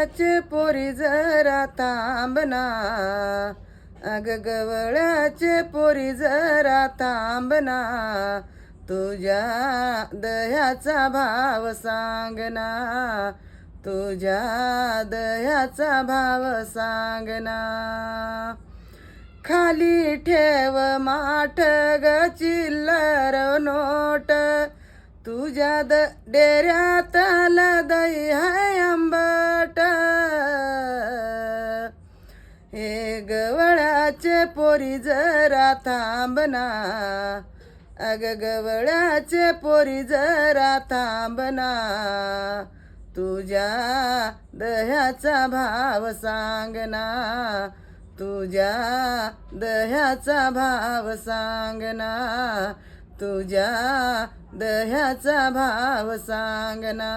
गवळाचे पोरी जरा थांबना, अग गवळाचे पोरी जरा थांबना, तुझ्या दह्याचा भाव सांगना, तुझ्या दह्याचा भाव सांगना. खाली ठेव माठ ग चिल्लर नोट, तुझ्या डेऱ्यातल दही है आंबट. हे गवळाचे पोरी जरा थांबना, अग गवळाचे पोरी जरा थांबना, तुझ्या दह्याचा भाव सांगना, तुझ्या दह्याचा भाव सांगना, तुझ्या दह्याचा भाव सांगना.